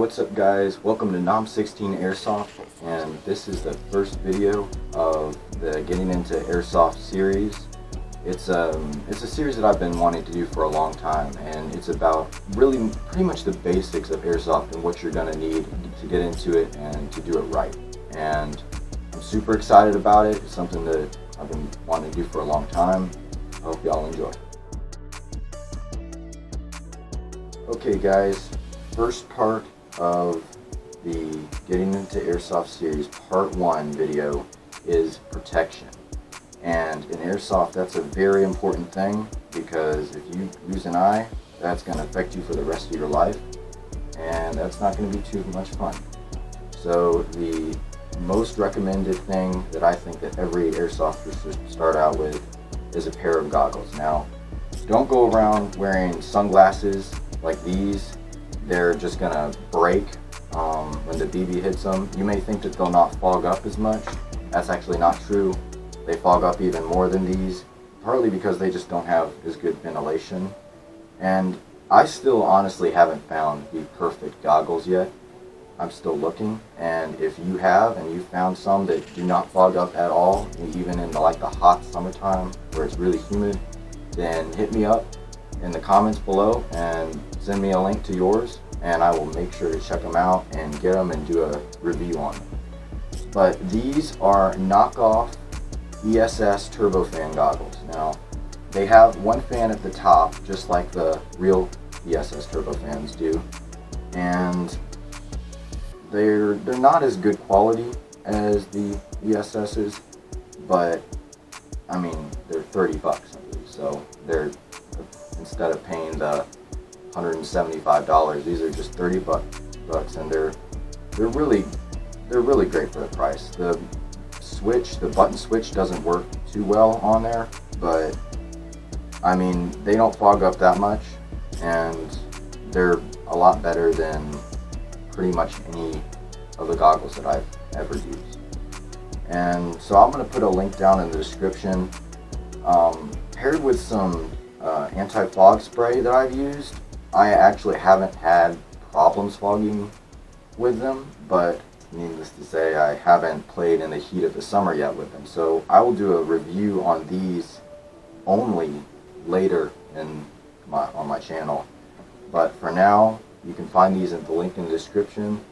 what's up guys? Welcome to Nom 16 Airsoft, and this is the first video of the Getting Into Airsoft series. It's a series that I've been wanting to do for a long time, and it's about really pretty much the basics of Airsoft and what you're going to need to get into it and to do it right. And I'm super excited about it. It's something that I've been wanting to do for a long time. I hope y'all enjoy. Okay guys, first part of the Getting Into Airsoft series, part 1 video, is protection. And in Airsoft, that's a very important thing, because if you lose an eye, that's going to affect you for the rest of your life, and that's not going to be too much fun. So the most recommended thing that I think that every Airsofter should start out with is a pair of goggles. Now, don't go around wearing sunglasses like these. They're just gonna break when the BB hits them. You may think that they'll not fog up as much. That's actually not true. They fog up even more than these, partly because they just don't have as good ventilation. And I still honestly haven't found the perfect goggles yet. I'm still looking, and if you have and you found some that do not fog up at all, even in the hot summertime where it's really humid, then hit me up in the comments below and send me a link to yours, and I will make sure to check them out and get them and do a review on them. But these are knockoff ESS turbofan goggles. Now, they have one fan at the top, just like the real ESS turbofans do, and they're not as good quality as the ESS's, but I mean, they're 30 bucks, I believe. So they're, instead of paying the $175, these are just 30 bucks, and they're really great for the price. The button switch doesn't work too well on there, but I mean, they don't fog up that much, and they're a lot better than pretty much any of the goggles that I've ever used. And so I'm going to put a link down in the description, paired with some anti-fog spray that I've used. I actually haven't had problems fogging with them, but needless to say, I haven't played in the heat of the summer yet with them. So I will do a review on these only later on my channel. But for now, you can find these at the link in the description.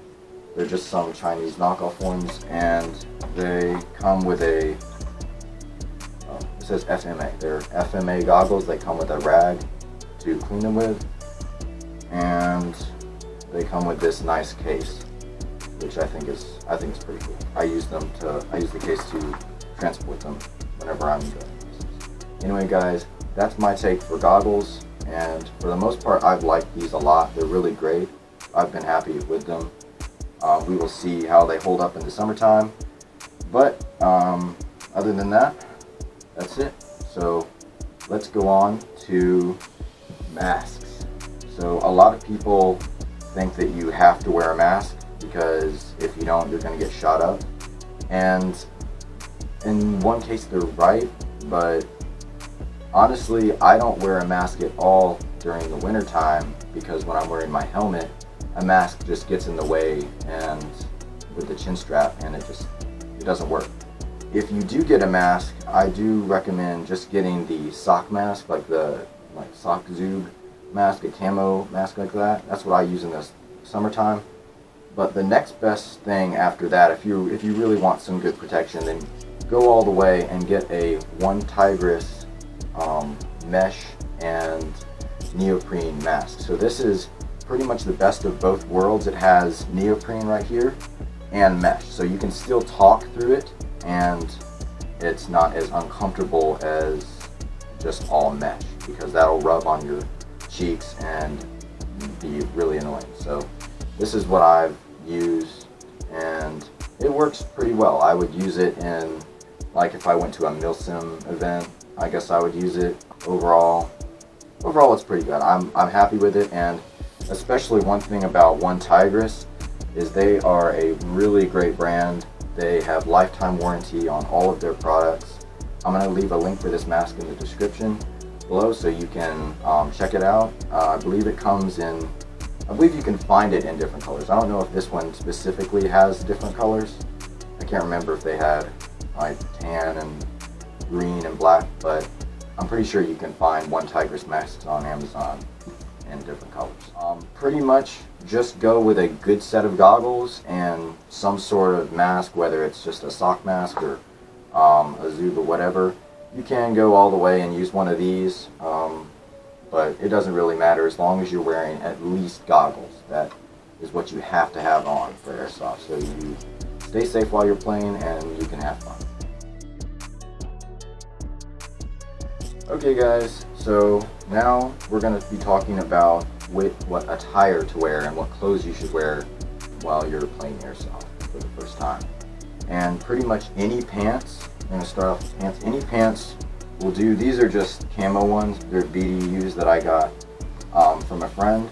They're just some Chinese knockoff ones, and they come with a, it says FMA. They're FMA goggles. They come with a rag to clean them with, and they come with this nice case, which I think is pretty cool. I use the case to transport them whenever I'm doing this. Anyway guys, that's my take for goggles, and for the most part I've liked these a lot. They're really great. I've been happy with them. We will see how they hold up in the summertime, but other than that, that's it. So let's go on to masks. So a lot of people think that you have to wear a mask, because if you don't, you're going to get shot up. And in one case they're right, but honestly I don't wear a mask at all during the winter time, because when I'm wearing my helmet, a mask just gets in the way and with the chin strap, and it doesn't work. If you do get a mask, I do recommend just getting the sock mask, like sock zoob mask, a camo mask like that. That's what I use in the summertime. But the next best thing after that, if you really want some good protection, then go all the way and get a one Tigris mesh and neoprene mask. So this is pretty much the best of both worlds. It has neoprene right here and mesh, so you can still talk through it, and it's not as uncomfortable as just all mesh, because that'll rub on your cheeks and be really annoying. So this is what I've used, and it works pretty well. I would use it in, like, if I went to a milsim event, I guess I would use it. Overall it's pretty good. I'm happy with it, and especially one thing about One Tigris is they are a really great brand. They have lifetime warranty on all of their products. I'm going to leave a link for this mask in the description below so you can check it out. I believe it comes in I believe you can find it in different colors. I don't know if this one specifically has different colors. I can't remember if they had like tan and green and black, but I'm pretty sure you can find one tiger's masks on Amazon in different colors. Pretty much just go with a good set of goggles and some sort of mask, whether it's just a sock mask or a Zuba, whatever. You can go all the way and use one of these, but it doesn't really matter as long as you're wearing at least goggles. That is what you have to have on for Airsoft, so you stay safe while you're playing and you can have fun. Okay guys, so now we're going to be talking about what attire to wear and what clothes you should wear while you're playing Airsoft for the first time. And pretty much any pants, I'm going to start off with pants, any pants will do. These are just camo ones, they're BDUs that I got from a friend,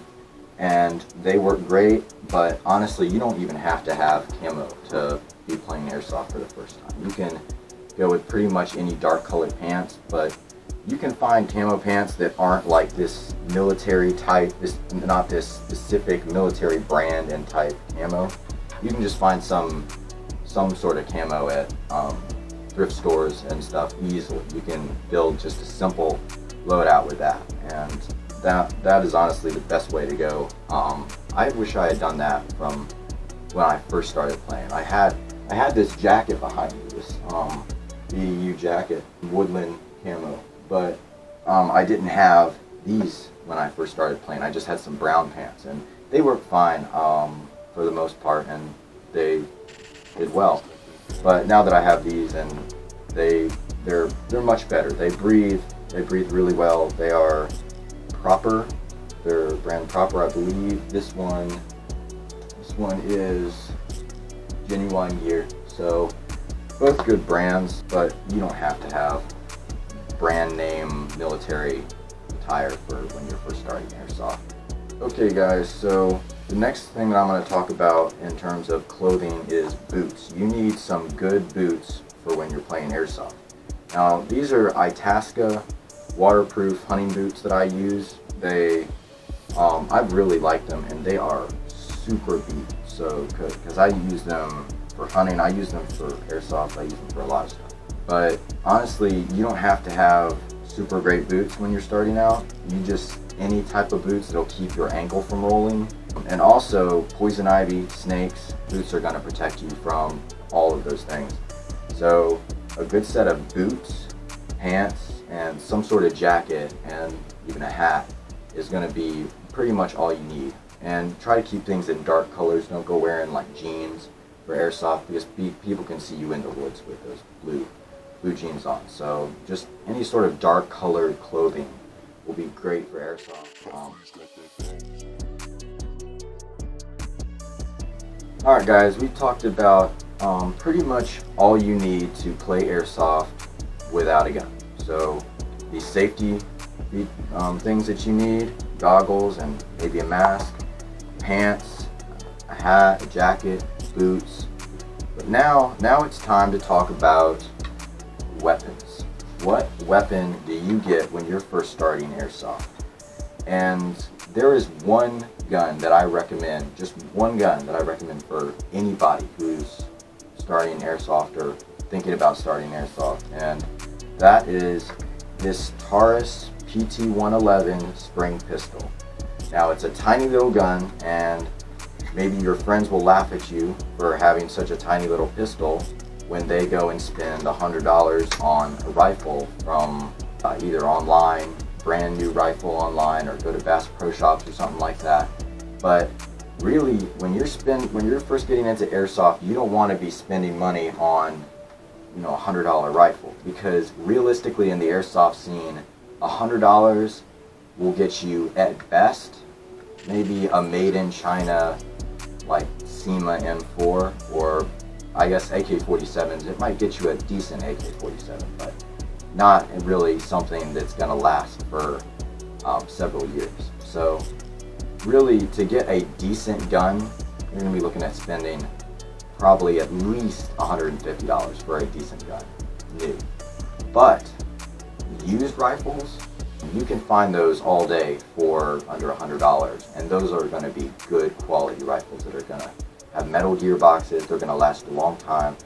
and they work great, but honestly you don't even have to have camo to be playing Airsoft for the first time. You can go with pretty much any dark colored pants, but you can find camo pants that aren't like this military type, not this specific military brand and type camo. You can just find some sort of camo at thrift stores and stuff easily. You can build just a simple loadout with that, and that is honestly the best way to go. I wish I had done that from when I first started playing. I had this jacket behind me, this BDU jacket, woodland camo. But I didn't have these when I first started playing. I just had some brown pants, and they worked fine for the most part, and they did well. But now that I have these, and they're much better. They breathe really well. They are proper. They're brand proper, I believe. This one is Genuine Gear. So both good brands, but you don't have to have brand name military attire for when you're first starting Airsoft. Okay guys, so the next thing that I'm going to talk about in terms of clothing is boots. You need some good boots for when you're playing Airsoft. Now these are Itasca waterproof hunting boots that I use. I really like them, and they are super beat. So because I use them for hunting, I use them for Airsoft, I use them for a lot of stuff. But honestly, you don't have to have super great boots when you're starting out. You just, any type of boots that'll keep your ankle from rolling. And also, poison ivy, snakes, boots are going to protect you from all of those things. So a good set of boots, pants, and some sort of jacket, and even a hat is going to be pretty much all you need. And try to keep things in dark colors. Don't go wearing like jeans for Airsoft, because people can see you in the woods with those blue jeans on. So just any sort of dark colored clothing will be great for Airsoft. Alright guys, we talked about pretty much all you need to play Airsoft without a gun. So the safety things that you need, goggles and maybe a mask, pants, a hat, a jacket, boots. But now it's time to talk about weapons. What weapon do you get when you're first starting Airsoft? And there is one gun that I recommend, just one gun that I recommend for anybody who's starting Airsoft or thinking about starting Airsoft, and that is this Taurus PT-111 spring pistol. Now it's a tiny little gun, and maybe your friends will laugh at you for having such a tiny little pistol when they go and spend $100 on a rifle from either online, brand new rifle online, or go to Bass Pro Shops or something like that. But really, when you're first getting into Airsoft, you don't want to be spending money on, a $100 rifle, because realistically in the Airsoft scene, $100 will get you at best maybe a made in China like SEMA M4, or I guess AK-47s. It might get you a decent AK-47, but not really something that's going to last for several years. So really, to get a decent gun, you're going to be looking at spending probably at least $150 for a decent gun, new. But used rifles, You can find those all day for under $100, and those are going to be good quality rifles that are going to have metal gearboxes. They're going to last a long time,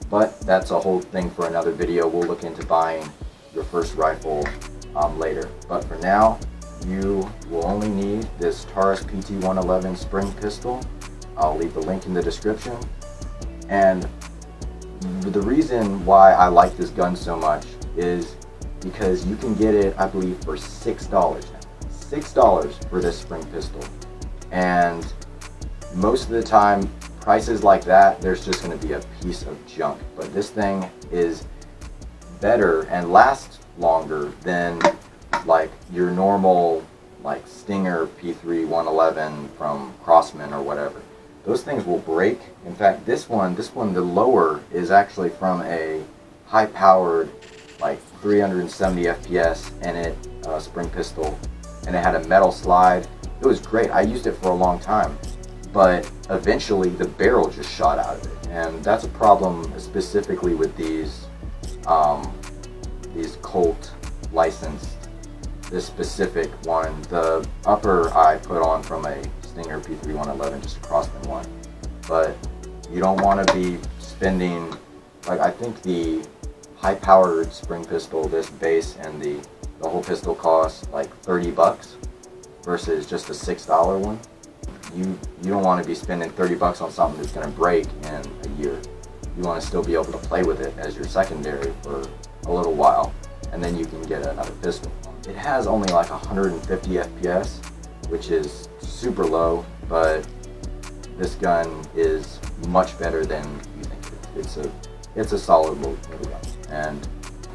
but that's a whole thing for another video. We'll look into buying your first rifle later, but for now you will only need this Taurus PT-111 spring pistol. I'll leave the link in the description. And the reason why I like this gun so much is because you can get it, I believe, for $6 now. $6 for this spring pistol. And most of the time, prices like that, there's just going to be a piece of junk. But this thing is better and lasts longer than like your normal like Stinger P3-111 from Crossman or whatever. Those things will break. In fact, this one, the lower is actually from a high-powered, like 370 FPS, and it spring pistol, and it had a metal slide. It was great. I used it for a long time, but eventually the barrel just shot out of it, and that's a problem specifically with these Colt licensed. This specific one, the upper I put on from a Stinger P3-111, just a Crossman one, but you don't want to be spending, like, I think the high-powered spring pistol, this base and the whole pistol costs like $30 versus just a $6 one. You don't want to be spending $30 on something that's going to break in a year. You want to still be able to play with it as your secondary for a little while, and then you can get another pistol. It has only like 150 FPS, which is super low, but this gun is much better than you think it is. It's a solid little gun, and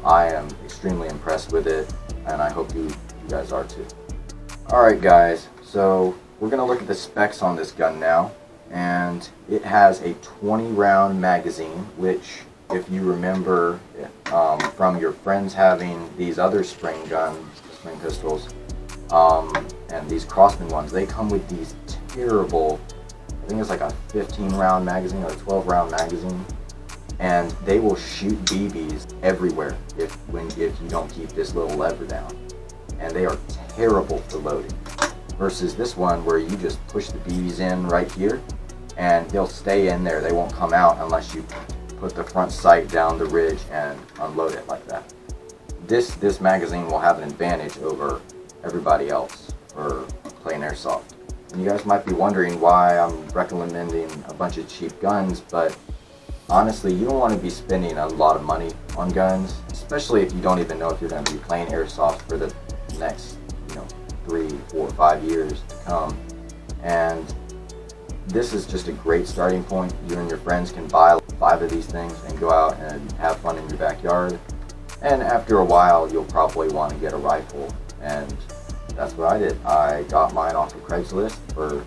I am extremely impressed with it, and I hope you guys are too. Alright guys, so we're going to look at the specs on this gun now, and it has a 20 round magazine, which, if you remember from your friends having these other spring pistols, and these Crossman ones, they come with these terrible, I think it's like a 15 round magazine or a 12 round magazine, and they will shoot BBs everywhere if you don't keep this little lever down, and they are terrible for loading, versus this one where you just push the BBs in right here and they'll stay in there. They won't come out unless you put the front sight down the ridge and unload it like that. This magazine will have an advantage over everybody else for playing airsoft. And you guys might be wondering why I'm recommending a bunch of cheap guns, but honestly, you don't want to be spending a lot of money on guns, especially if you don't even know if you're going to be playing airsoft for the next 3, 4, 5 years to come. And this is just a great starting point. You and your friends can buy 5 of these things and go out and have fun in your backyard. And after a while, you'll probably want to get a rifle, and that's what I did. I got mine off of Craigslist for,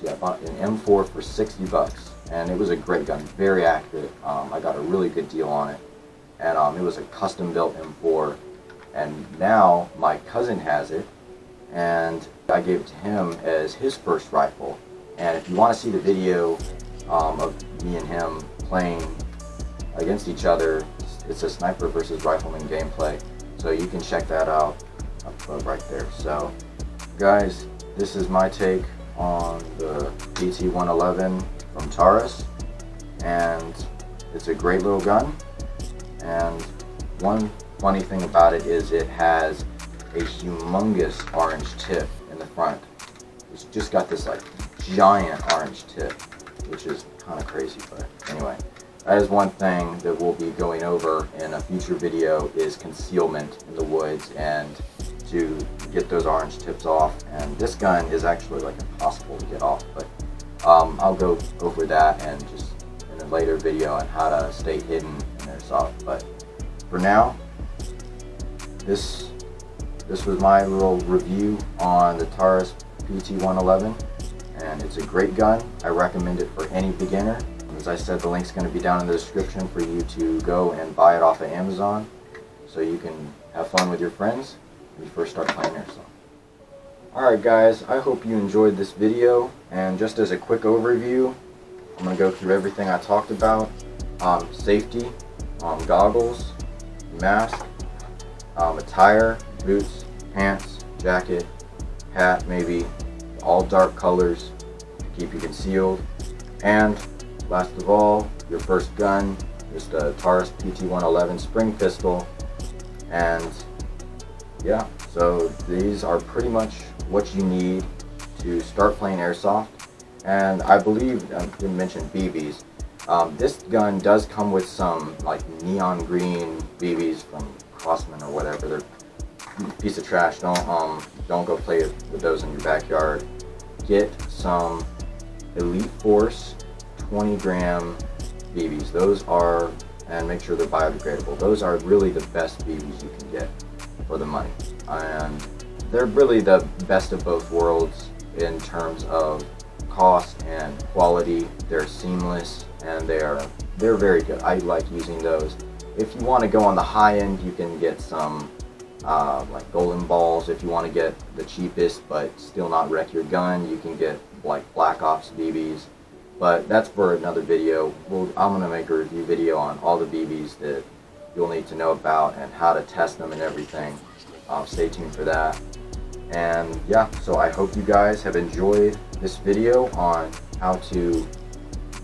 I bought an M4 for $60, and it was a great gun, very accurate. I got a really good deal on it, and it was a custom-built M4, and now my cousin has it, and I gave it to him as his first rifle. And if you want to see the video of me and him playing against each other, it's a sniper versus rifleman gameplay, so you can check that out up right there. So guys, this is my take on the PT-111 from Taurus, and it's a great little gun. And one funny thing about it is it has a humongous orange tip in the front. It's just got this like giant orange tip, which is kind of crazy, but anyway. That is one thing that we'll be going over in a future video, is concealment in the woods and to get those orange tips off. And this gun is actually like impossible to get off, but I'll go over that and just in a later video on how to stay hidden in airsoft. But for now, this was my little review on the Taurus PT-111, and it's a great gun. I recommend it for any beginner. As I said, the link's going to be down in the description for you to go and buy it off of Amazon, so you can have fun with your friends when you first start playing airsoft. Alright guys, I hope you enjoyed this video, and just as a quick overview, I'm going to go through everything I talked about. Safety, goggles, mask, attire, boots, pants, jacket, hat maybe, all dark colors to keep you concealed. And last of all, your first gun, just a Taurus PT-111 spring pistol. And yeah, so these are pretty much what you need to start playing airsoft. And I believe I didn't mention BBs. This gun does come with some like neon green BBs from Crossman or whatever. They're a piece of trash. Don't go play with those in your backyard. Get some Elite Force 20 gram BBs. Those are, and make sure they're biodegradable. Those are really the best BBs you can get for the money, and they're really the best of both worlds in terms of cost and quality. They're seamless and they're very good. I like using those. If you want to go on the high end, you can get some like golden balls. If you want to get the cheapest but still not wreck your gun, you can get like Black Ops BBs. But that's for another video. I'm going to make a review video on all the BBs that you'll need to know about and how to test them and everything. Stay tuned for that. And yeah, so I hope you guys have enjoyed this video on how to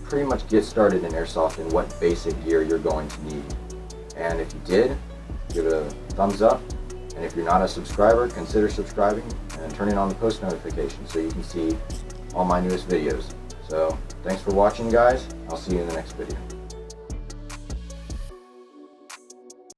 pretty much get started in airsoft and what basic gear you're going to need. And if you did, give it a thumbs up. And if you're not a subscriber, consider subscribing and turning on the post notifications so you can see all my newest videos. So thanks for watching, guys. I'll see you in the next video.